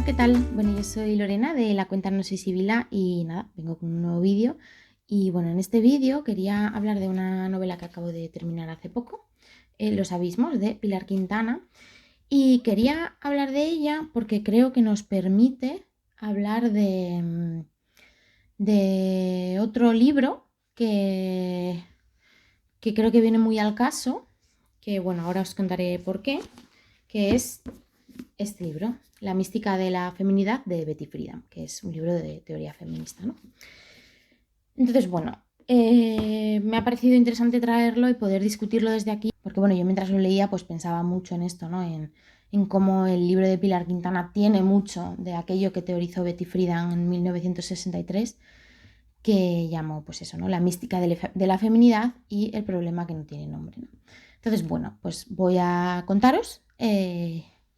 ¿qué tal? Bueno, yo soy Lorena de la cuenta No Soy Sibila y nada, vengo con un nuevo vídeo. Y bueno, en este vídeo quería hablar de una novela que acabo de terminar hace poco, Los Abismos, de Pilar Quintana. Y quería hablar de ella porque creo que nos permite hablar de otro libro que creo que viene muy al caso, que bueno, ahora os contaré por qué, que es este libro, La mística de la feminidad, de Betty Friedan, que es un libro de teoría feminista, ¿no? Entonces, bueno, me ha parecido interesante traerlo y poder discutirlo desde aquí, porque bueno, yo mientras lo leía pues pensaba mucho en esto, ¿no? En cómo el libro de Pilar Quintana tiene mucho de aquello que teorizó Betty Friedan en 1963, que llamó pues eso, ¿no? La mística de la feminidad y el problema que no tiene nombre, ¿no? Entonces, bueno, pues voy a contaros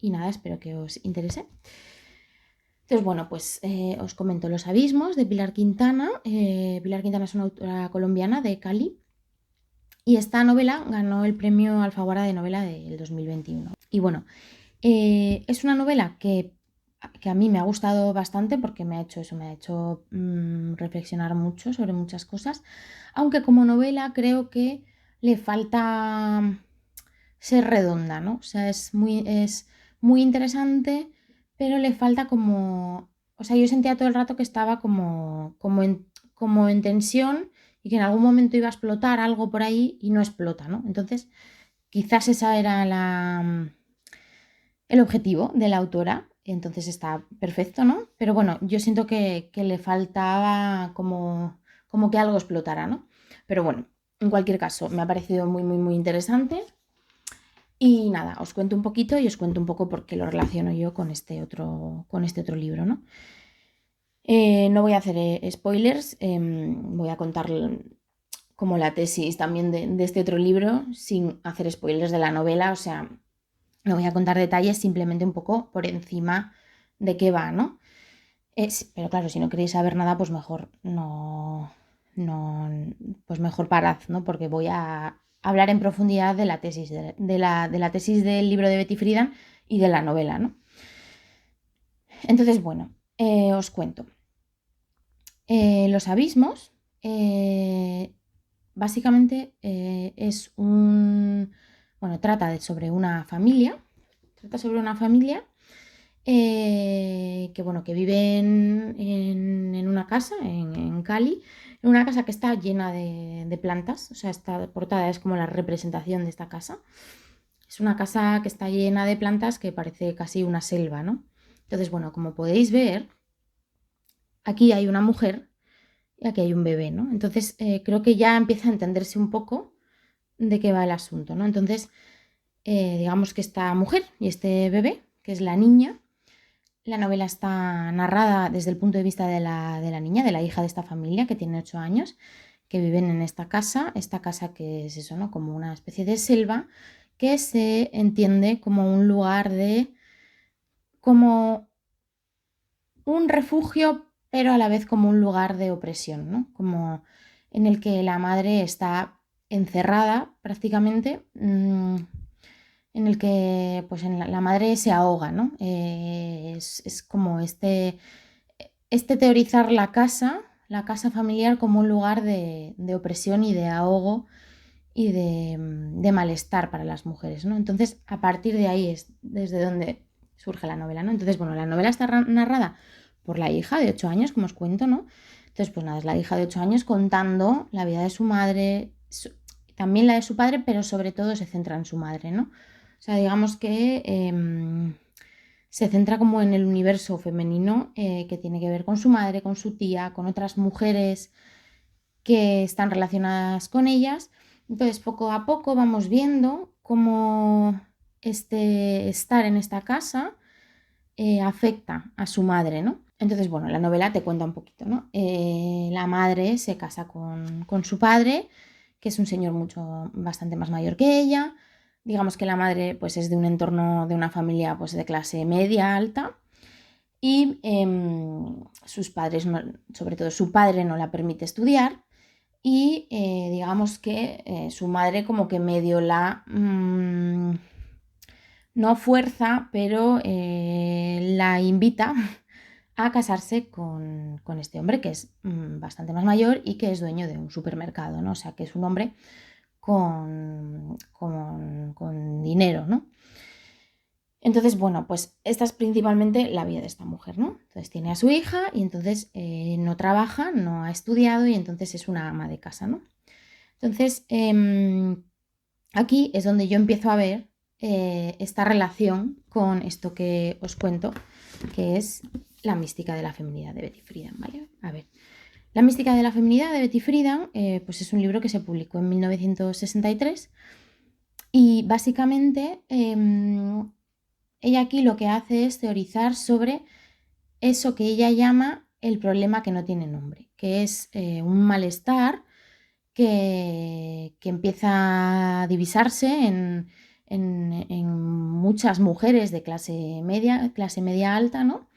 y nada, espero que os interese. Entonces, bueno, pues os comento Los Abismos, de Pilar Quintana. Pilar Quintana es una autora colombiana de Cali y esta novela ganó el premio Alfaguara de novela del 2021. Y bueno, es una novela que a mí me ha gustado bastante porque me ha hecho reflexionar mucho sobre muchas cosas, aunque como novela creo que le falta ser redonda, ¿no? O sea, es muy interesante, pero le falta como... O sea, yo sentía todo el rato que estaba como en tensión y que en algún momento iba a explotar algo por ahí y no explota, ¿no? Entonces, quizás esa era el objetivo de la autora, entonces está perfecto, ¿no? Pero bueno, yo siento que le faltaba como que algo explotara, ¿no? Pero bueno, en cualquier caso, me ha parecido muy interesante. Y nada, os cuento un poquito y os cuento un poco por qué lo relaciono yo con este otro libro, ¿no? No voy a hacer spoilers, voy a contar como la tesis también de este otro libro sin hacer spoilers de la novela, o sea, no voy a contar detalles, simplemente un poco por encima de qué va, ¿no? Pero claro, si no queréis saber nada, pues mejor no, pues mejor parad, ¿no? Porque voy a hablar en profundidad de la tesis, de la tesis del libro de Betty Friedan y de la novela, ¿no? Entonces, bueno, os cuento. Los abismos, básicamente es bueno, sobre una familia, que, bueno, que vive en una casa, en Cali, en una casa que está llena de plantas, o sea, esta portada es como la representación de esta casa. Es una casa que está llena de plantas que parece casi una selva, ¿no? Entonces, bueno, como podéis ver, aquí hay una mujer y aquí hay un bebé, ¿no? Entonces, creo que ya empieza a entenderse un poco de qué va el asunto, ¿no? Entonces, digamos que esta mujer y este bebé, que es la niña, la novela está narrada desde el punto de vista de la niña, de la hija de esta familia que tiene 8 años, que viven en esta casa que es eso, ¿no? Como una especie de selva que se entiende como un lugar como un refugio, pero a la vez como un lugar de opresión, ¿no? Como en el que la madre está encerrada prácticamente, en el que pues la madre se ahoga, ¿no? Es como este teorizar la casa familiar como un lugar de opresión y de ahogo y de malestar para las mujeres, ¿no? Entonces, a partir de ahí es desde donde surge la novela, ¿no? Entonces, bueno, la novela está narrada por la hija de 8 años, como os cuento, ¿no? Entonces, pues nada, es la hija de 8 años contando la vida de su madre, también la de su padre, pero sobre todo se centra en su madre, ¿no? O sea, digamos que se centra como en el universo femenino que tiene que ver con su madre, con su tía, con otras mujeres que están relacionadas con ellas. Entonces, poco a poco vamos viendo cómo este estar en esta casa afecta a su madre, ¿no? Entonces, bueno, la novela te cuenta un poquito, ¿no? La madre se casa con su padre, que es un señor bastante más mayor que ella. Digamos que la madre pues es de un entorno, de una familia pues de clase media alta y sus padres, sobre todo su padre, no la permite estudiar y digamos que su madre como que medio no fuerza, pero la invita a casarse con este hombre que es bastante más mayor y que es dueño de un supermercado, ¿no? O sea, que es un hombre con dinero, ¿no? Entonces, bueno, pues esta es principalmente la vida de esta mujer, ¿no? Entonces tiene a su hija y entonces no trabaja, no ha estudiado y entonces es una ama de casa, ¿no? Entonces, aquí es donde yo empiezo a ver esta relación con esto que os cuento, que es la mística de la feminidad de Betty Friedan, ¿vale? A ver, la mística de la feminidad de Betty Friedan, pues es un libro que se publicó en 1963 y básicamente ella aquí lo que hace es teorizar sobre eso que ella llama el problema que no tiene nombre, que es un malestar que empieza a divisarse en muchas mujeres de clase media alta, ¿no?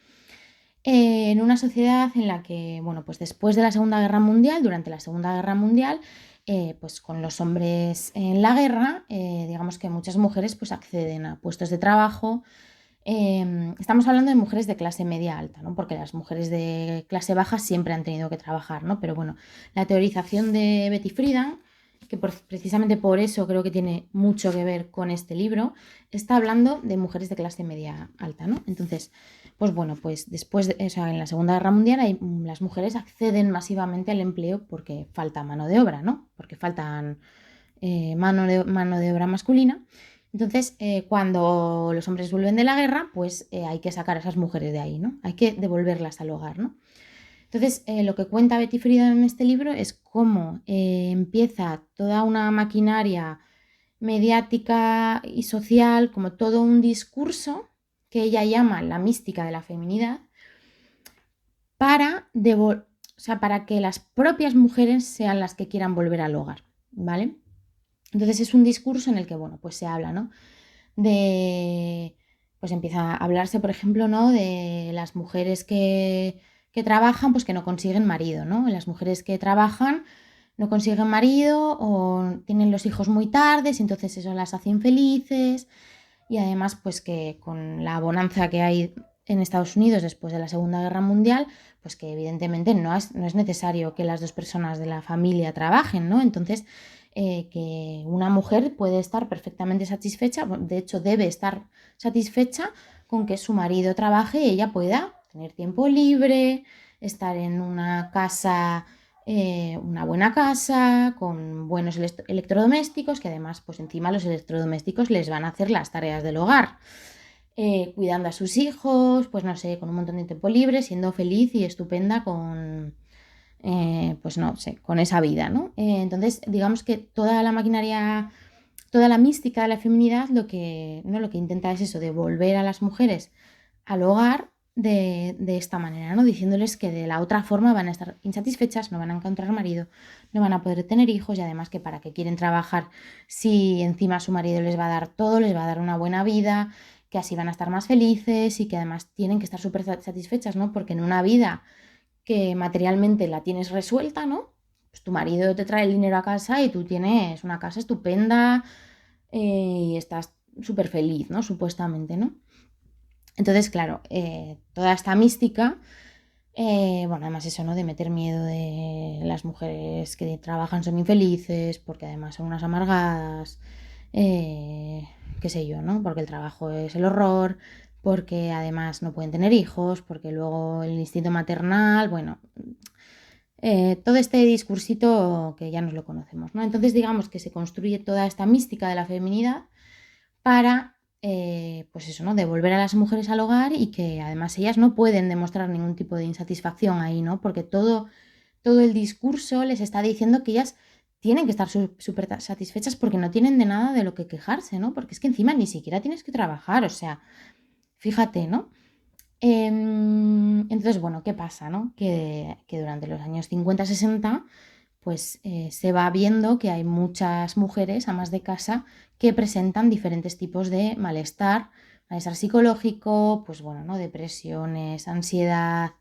En una sociedad en la que, bueno, pues después de la Segunda Guerra Mundial, durante la Segunda Guerra Mundial, pues con los hombres en la guerra, digamos que muchas mujeres pues acceden a puestos de trabajo. Estamos hablando de mujeres de clase media alta, ¿no? Porque las mujeres de clase baja siempre han tenido que trabajar, ¿no? Pero bueno, la teorización de Betty Friedan, que precisamente por eso creo que tiene mucho que ver con este libro, está hablando de mujeres de clase media alta, ¿no? Entonces, pues bueno, pues después, o sea, en la Segunda Guerra Mundial las mujeres acceden masivamente al empleo porque falta mano de obra, ¿no? Porque faltan mano de obra masculina. Entonces, cuando los hombres vuelven de la guerra, pues hay que sacar a esas mujeres de ahí, ¿no? Hay que devolverlas al hogar, ¿no? Entonces, lo que cuenta Betty Friedan en este libro es cómo empieza toda una maquinaria mediática y social, como todo un discurso que ella llama la mística de la feminidad, para, o sea, para que las propias mujeres sean las que quieran volver al hogar, ¿vale? Entonces es un discurso en el que, bueno, pues se habla, ¿no? Pues empieza a hablarse, por ejemplo, ¿no? De las mujeres que trabajan, pues que no consiguen marido, ¿no? Las mujeres que trabajan no consiguen marido o tienen los hijos muy tardes, entonces eso las hace infelices y además pues que con la bonanza que hay en Estados Unidos después de la Segunda Guerra Mundial, pues que evidentemente no es necesario que las dos personas de la familia trabajen, ¿no? Entonces, que una mujer puede estar perfectamente satisfecha, de hecho debe estar satisfecha con que su marido trabaje y ella pueda tener tiempo libre, estar en una casa, una buena casa, con buenos electrodomésticos, que además, pues encima los electrodomésticos les van a hacer las tareas del hogar, cuidando a sus hijos, pues no sé, con un montón de tiempo libre, siendo feliz y estupenda con, pues no sé, con esa vida, ¿no? Entonces, digamos que toda la maquinaria, toda la mística de la feminidad lo que intenta es eso, de volver a las mujeres al hogar de esta manera, ¿no? Diciéndoles que de la otra forma van a estar insatisfechas, no van a encontrar marido, no van a poder tener hijos y además que para qué quieren trabajar si encima su marido les va a dar todo, les va a dar una buena vida, que así van a estar más felices y que además tienen que estar súper satisfechas, ¿no? Porque en una vida que materialmente la tienes resuelta, ¿no? Pues tu marido te trae el dinero a casa y tú tienes una casa estupenda y estás súper feliz, ¿no? Supuestamente, ¿no? Entonces, claro, toda esta mística, bueno, además eso, ¿no? De meter miedo de las mujeres que trabajan son infelices, porque además son unas amargadas, qué sé yo, ¿no? Porque el trabajo es el horror, porque además no pueden tener hijos, porque luego el instinto maternal, bueno, todo este discursito que ya nos lo conocemos, ¿no? Entonces digamos que se construye toda esta mística de la feminidad para, pues eso, ¿no? Devolver a las mujeres al hogar y que además ellas no pueden demostrar ningún tipo de insatisfacción ahí, ¿no? Porque todo el discurso les está diciendo que ellas tienen que estar súper satisfechas porque no tienen de nada de lo que quejarse, ¿no? Porque es que encima ni siquiera tienes que trabajar, o sea, fíjate, ¿no? Entonces, bueno, ¿qué pasa, no? Que durante los años 50-60 pues se va viendo que hay muchas mujeres, amas de casa, que presentan diferentes tipos de malestar, malestar psicológico, pues bueno, ¿no? Depresiones, ansiedad,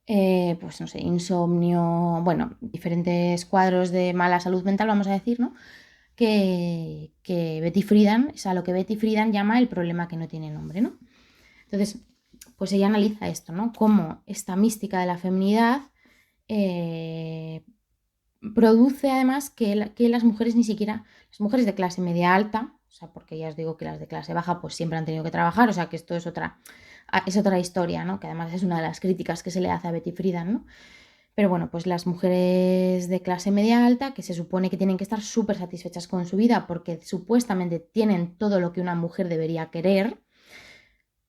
pues no sé, insomnio, bueno, diferentes cuadros de mala salud mental, vamos a decir, ¿no? que Betty Friedan, es a lo que Betty Friedan llama el problema que no tiene nombre, ¿no? Entonces, pues ella analiza esto, ¿no? Cómo esta mística de la feminidad produce además que las mujeres ni siquiera, las mujeres de clase media alta, o sea, porque ya os digo que las de clase baja pues siempre han tenido que trabajar, o sea, que esto es otra historia, ¿no? Que además es una de las críticas que se le hace a Betty Friedan, ¿no? Pero bueno, pues las mujeres de clase media alta, que se supone que tienen que estar súper satisfechas con su vida porque supuestamente tienen todo lo que una mujer debería querer,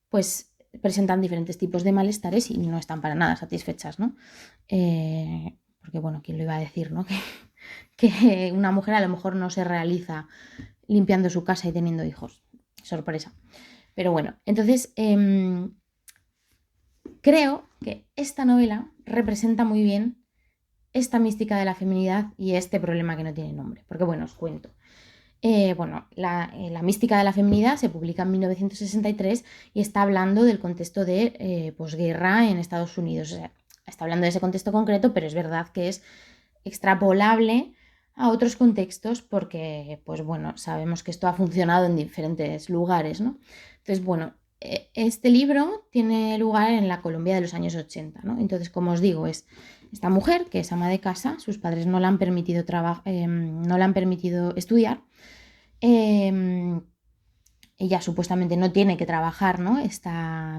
pues presentan diferentes tipos de malestares y no están para nada satisfechas, ¿no? Porque bueno, ¿quién lo iba a decir, no? Que una mujer a lo mejor no se realiza limpiando su casa y teniendo hijos. Sorpresa. Pero bueno, entonces creo que esta novela representa muy bien esta mística de la feminidad y este problema que no tiene nombre. Porque bueno, os cuento. La mística de la feminidad se publica en 1963 y está hablando del contexto de posguerra en Estados Unidos. O sea, está hablando de ese contexto concreto, pero es verdad que es extrapolable a otros contextos porque, pues bueno, sabemos que esto ha funcionado en diferentes lugares, ¿no? Entonces, bueno, este libro tiene lugar en la Colombia de los años 80, ¿no? Entonces, como os digo, es esta mujer que es ama de casa, sus padres no le han permitido, no le han permitido estudiar. Ella supuestamente no tiene que trabajar, ¿no?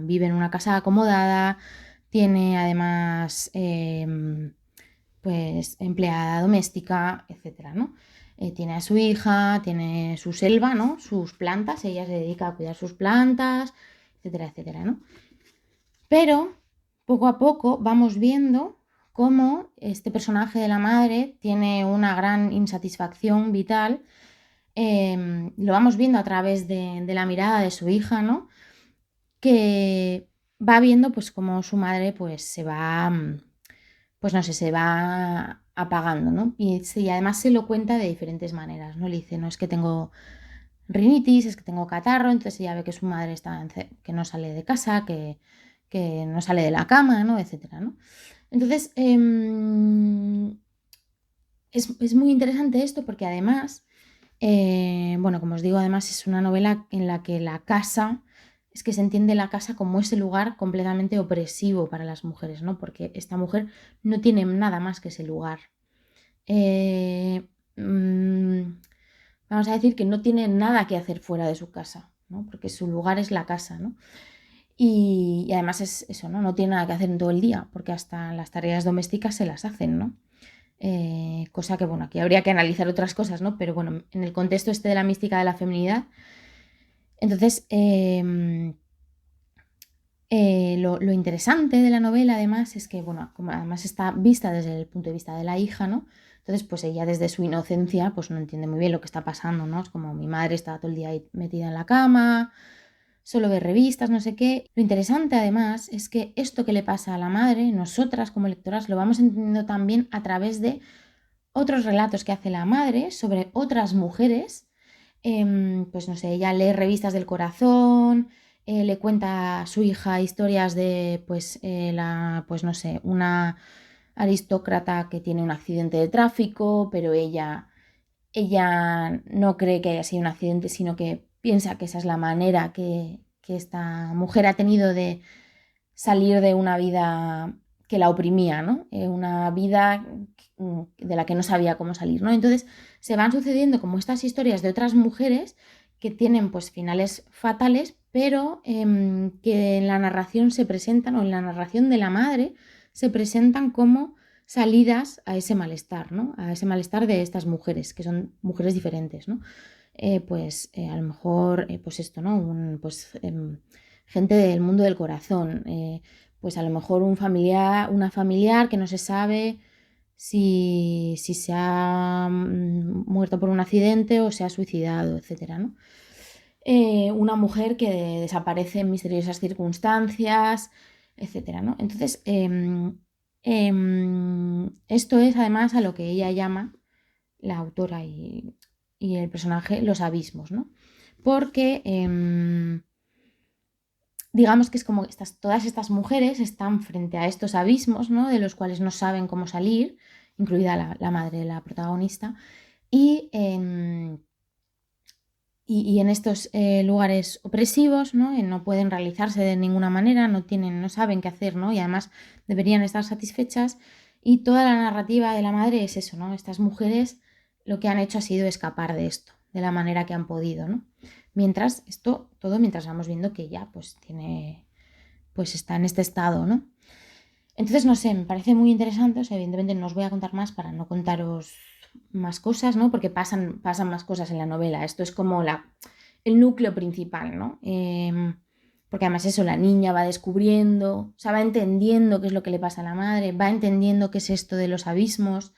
Vive en una casa acomodada, tiene además pues empleada doméstica, etcétera, ¿no? Tiene a su hija, tiene su selva, ¿no? Sus plantas, ella se dedica a cuidar sus plantas, etcétera, etcétera, ¿no? Pero poco a poco vamos viendo cómo este personaje de la madre tiene una gran insatisfacción vital. Lo vamos viendo a través de la mirada de su hija, ¿no? Que va viendo pues cómo su madre pues se va, pues no sé, se va apagando, ¿no? Y además se lo cuenta de diferentes maneras, ¿no? Le dice, no, es que tengo rinitis, es que tengo catarro, entonces ella ve que su madre que no sale de casa, que no sale de la cama, ¿no? Etcétera, ¿no? Entonces, es muy interesante esto porque además, bueno, como os digo, además es una novela en la que la casa, es que se entiende la casa como ese lugar completamente opresivo para las mujeres, ¿no? Porque esta mujer no tiene nada más que ese lugar. Vamos a decir que no tiene nada que hacer fuera de su casa, ¿no? Porque su lugar es la casa, ¿no? Y además es eso, ¿no? No tiene nada que hacer en todo el día, porque hasta las tareas domésticas se las hacen, ¿no? Cosa que, bueno, aquí habría que analizar otras cosas, ¿no? Pero bueno, en el contexto este de la mística de la feminidad, entonces, lo interesante de la novela, además, es que, bueno, como además está vista desde el punto de vista de la hija, ¿no? Entonces, pues ella desde su inocencia, pues no entiende muy bien lo que está pasando, ¿no? Es como mi madre está todo el día ahí metida en la cama, solo ve revistas, no sé qué. Lo interesante, además, es que esto que le pasa a la madre, nosotras como lectoras lo vamos entendiendo también a través de otros relatos que hace la madre sobre otras mujeres. Pues no sé, ella lee revistas del corazón, le cuenta a su hija historias de, pues, pues no sé, una aristócrata que tiene un accidente de tráfico, pero ella no cree que haya sido un accidente, sino que piensa que esa es la manera que esta mujer ha tenido de salir de una vida que la oprimía, ¿no? Una vida de la que no sabía cómo salir, ¿no? Entonces se van sucediendo como estas historias de otras mujeres que tienen pues finales fatales, pero que en la narración se presentan, o en la narración de la madre, se presentan como salidas a ese malestar, ¿no? A ese malestar de estas mujeres, que son mujeres diferentes, ¿no? A lo mejor, pues esto, ¿no? Gente del mundo del corazón, pues a lo mejor una familiar que no se sabe si se ha muerto por un accidente o se ha suicidado, etcétera, ¿no? Una mujer que desaparece en misteriosas circunstancias, etcétera, ¿no? Entonces, esto es además a lo que ella llama, la autora y el personaje, los abismos, ¿no? Porque digamos que es como todas estas mujeres están frente a estos abismos, ¿no? De los cuales no saben cómo salir, incluida la madre de la protagonista, y y en estos lugares opresivos, ¿no? No pueden realizarse de ninguna manera, no saben qué hacer, ¿no? Y además deberían estar satisfechas. Y toda la narrativa de la madre es eso, ¿no? Estas mujeres lo que han hecho ha sido escapar de esto, de la manera que han podido, ¿no? Mientras, todo mientras vamos viendo que ella pues está en este estado, ¿no? Entonces, no sé, me parece muy interesante, o sea, evidentemente no os voy a contar más para no contaros más cosas, ¿no? Porque pasan más cosas en la novela. Esto es como el núcleo principal, ¿no? Porque además eso, la niña va descubriendo, o sea, va entendiendo qué es lo que le pasa a la madre, va entendiendo qué es esto de los abismos,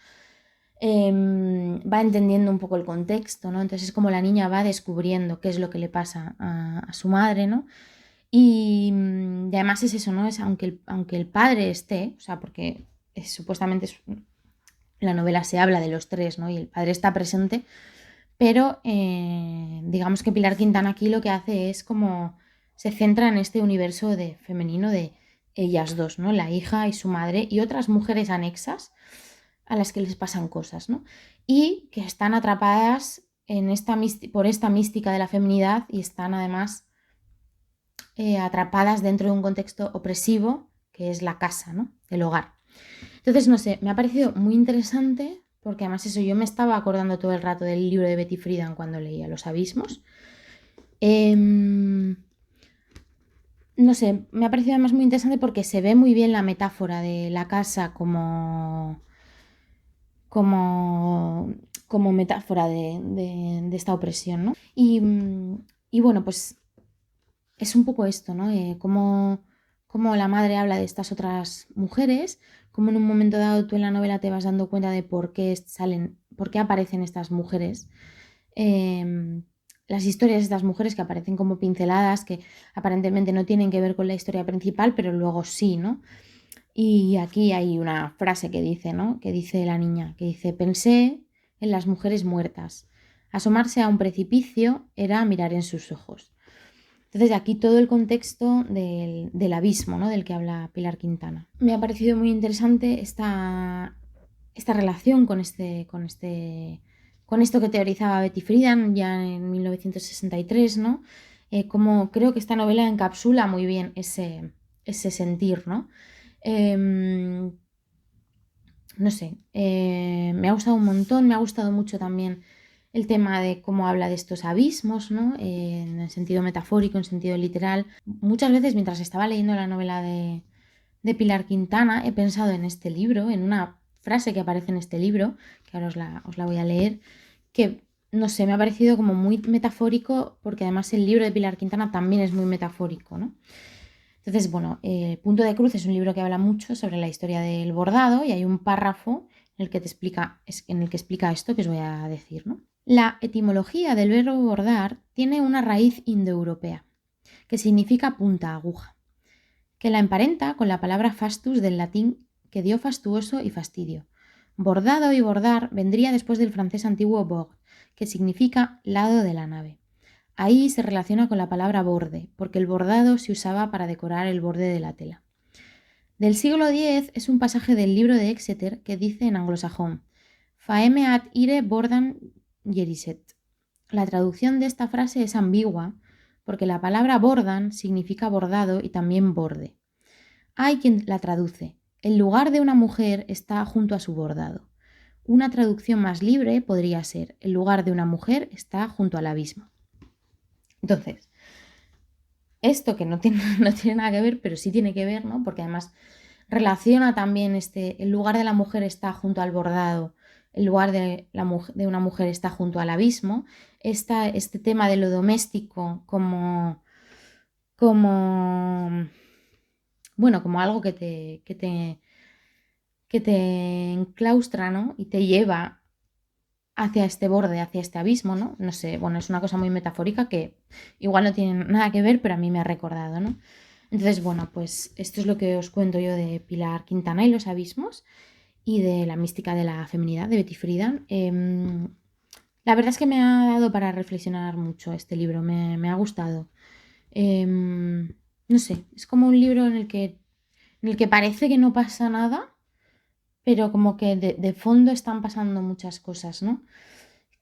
va entendiendo un poco el contexto, ¿no? Entonces es como la niña va descubriendo qué es lo que le pasa a su madre, ¿no? Y además es eso, ¿no? Es aunque el padre esté, o sea, porque supuestamente la novela se habla de los tres, ¿no? Y el padre está presente, pero digamos que Pilar Quintana aquí lo que hace es como se centra en este universo de femenino de ellas dos, ¿no? La hija y su madre y otras mujeres anexas a las que les pasan cosas, ¿no? Y que están atrapadas por esta mística de la feminidad y están además atrapadas dentro de un contexto opresivo que es la casa, ¿no? El hogar. Entonces, no sé, me ha parecido muy interesante porque además eso, yo me estaba acordando todo el rato del libro de Betty Friedan cuando leía Los abismos. No sé, me ha parecido además muy interesante porque se ve muy bien la metáfora de la casa como metáfora de esta opresión, ¿no? Y bueno, pues es un poco esto, ¿no? Cómo la madre habla de estas otras mujeres, cómo en un momento dado tú en la novela te vas dando cuenta de por qué aparecen estas mujeres. Las historias de estas mujeres que aparecen como pinceladas, que aparentemente no tienen que ver con la historia principal, pero luego sí, ¿no? Y aquí hay una frase que dice, ¿no? Que dice la niña, que dice, pensé en las mujeres muertas. Asomarse a un precipicio era mirar en sus ojos. Entonces aquí todo el contexto del abismo, ¿no? Del que habla Pilar Quintana. Me ha parecido muy interesante esta relación con esto que teorizaba Betty Friedan ya en 1963, ¿no? Como creo que esta novela encapsula muy bien ese sentir, ¿no? No sé, me ha gustado un montón, me ha gustado mucho también el tema de cómo habla de estos abismos, ¿no? En el sentido metafórico, en sentido literal. Muchas veces mientras estaba leyendo la novela de Pilar Quintana he pensado en este libro, en una frase que aparece en este libro, que ahora os la voy a leer, que no sé, me ha parecido como muy metafórico porque además el libro de Pilar Quintana también es muy metafórico, ¿no? Entonces, bueno, Punto de Cruz es un libro que habla mucho sobre la historia del bordado y hay un párrafo en el que explica esto que os voy a decir, ¿no? La etimología del verbo bordar tiene una raíz indoeuropea, que significa punta, aguja, que la emparenta con la palabra fastus del latín que dio fastuoso y fastidio. Bordado y bordar vendría después del francés antiguo bord, que significa lado de la nave. Ahí se relaciona con la palabra borde, porque el bordado se usaba para decorar el borde de la tela. Del siglo X es un pasaje del libro de Exeter que dice en anglosajón: Faeme ad ire bordam jeriset. La traducción de esta frase es ambigua porque la palabra bordan significa bordado y también borde. Hay quien la traduce: el lugar de una mujer está junto a su bordado. Una traducción más libre podría ser: el lugar de una mujer está junto al abismo. Entonces, esto que no tiene, no tiene nada que ver, pero sí tiene que ver, ¿no? Porque además relaciona también el lugar de la mujer está junto al bordado, el lugar de una mujer está junto al abismo, este tema de lo doméstico como, bueno, como algo que te enclaustra, ¿no? Y te lleva hacia este borde, hacia este abismo, ¿no? No sé, bueno, es una cosa muy metafórica que igual no tiene nada que ver, pero a mí me ha recordado, ¿no? Entonces, bueno, pues esto es lo que os cuento yo de Pilar Quintana y los abismos y de la mística de la feminidad de Betty Friedan. La verdad es que me ha dado para reflexionar mucho este libro, me ha gustado. No sé, es como un libro en el que parece que no pasa nada, pero como que de fondo están pasando muchas cosas, ¿no?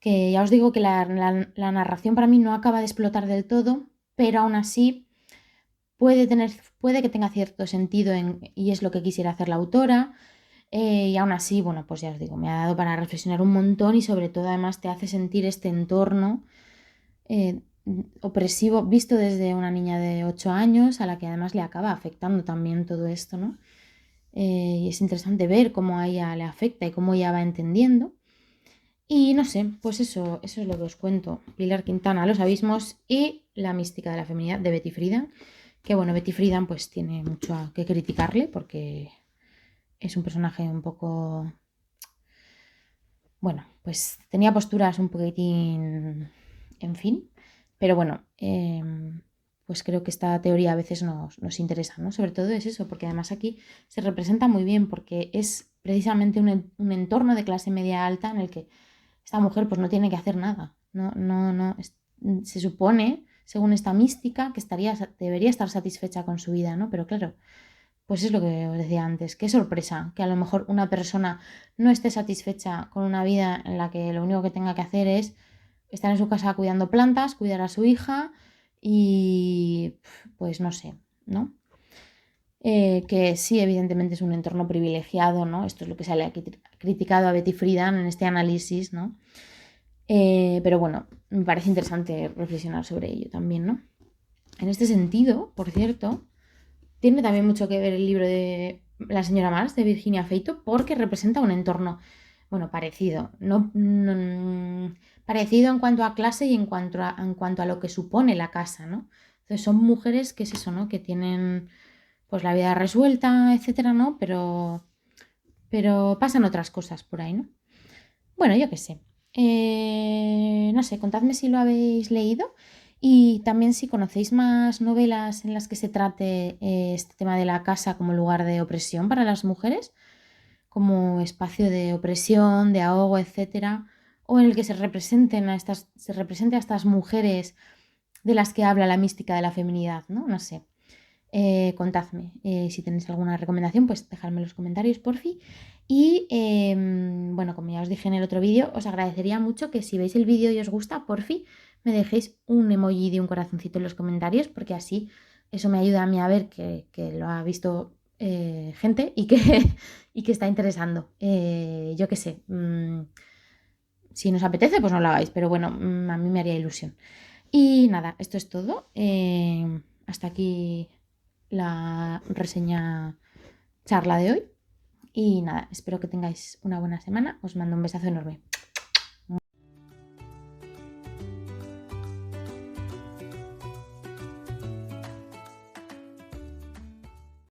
que ya os digo que la narración para mí no acaba de explotar del todo, pero aún así puede que tenga cierto sentido y es lo que quisiera hacer la autora. Y aún así, bueno, pues ya os digo, me ha dado para reflexionar un montón y sobre todo además te hace sentir este entorno eh, opresivo visto desde una niña de 8 años a la que además le acaba afectando también todo esto, ¿no? Y es interesante ver cómo a ella le afecta y cómo ella va entendiendo. Y no sé, pues eso es lo que os cuento. Pilar Quintana, Los abismos y la mística de la feminidad de Betty Friedan. Que bueno, Betty Friedan pues tiene mucho a que criticarle porque es un personaje un poco, bueno, pues tenía posturas un poquitín, en fin, pero bueno, pues creo que esta teoría a veces nos interesa, ¿no? Sobre todo es eso, porque además aquí se representa muy bien, porque es precisamente un entorno de clase media alta en el que esta mujer pues no tiene que hacer nada, se supone, según esta mística, que debería estar satisfecha con su vida, ¿no? Pero claro, pues es lo que os decía antes, qué sorpresa que a lo mejor una persona no esté satisfecha con una vida en la que lo único que tenga que hacer es estar en su casa cuidando plantas, cuidar a su hija y pues no sé, ¿no? Que sí, evidentemente es un entorno privilegiado, ¿no? Esto es lo que se le ha criticado a Betty Friedan en este análisis, ¿no? Pero bueno, me parece interesante reflexionar sobre ello también, ¿no? En este sentido, por cierto, tiene también mucho que ver el libro de La señora Mars de Virginia Feito porque representa un entorno, bueno, parecido, parecido en cuanto a clase y en cuanto a lo que supone la casa, ¿no? Entonces son mujeres que es eso, ¿no? Que tienen pues la vida resuelta, etcétera, ¿no? Pero pasan otras cosas por ahí, ¿no? Bueno, yo qué sé. No sé, contadme si lo habéis leído y también si conocéis más novelas en las que se trate este tema de la casa como lugar de opresión para las mujeres, como espacio de opresión, de ahogo, etcétera, o en el que se represente a estas mujeres de las que habla la mística de la feminidad, ¿no? No sé. Contadme si tenéis alguna recomendación, pues dejadme en los comentarios, porfi. Y bueno, como ya os dije en el otro vídeo, os agradecería mucho que si veis el vídeo y os gusta, porfi, me dejéis un emoji de un corazoncito en los comentarios, porque así eso me ayuda a mí a ver que lo ha visto gente y que, y que está interesando. Yo qué sé, si nos apetece, pues no lo hagáis, pero bueno, a mí me haría ilusión. Y nada, esto es todo. Hasta aquí la reseña charla de hoy. Y nada, espero que tengáis una buena semana. Os mando un besazo enorme.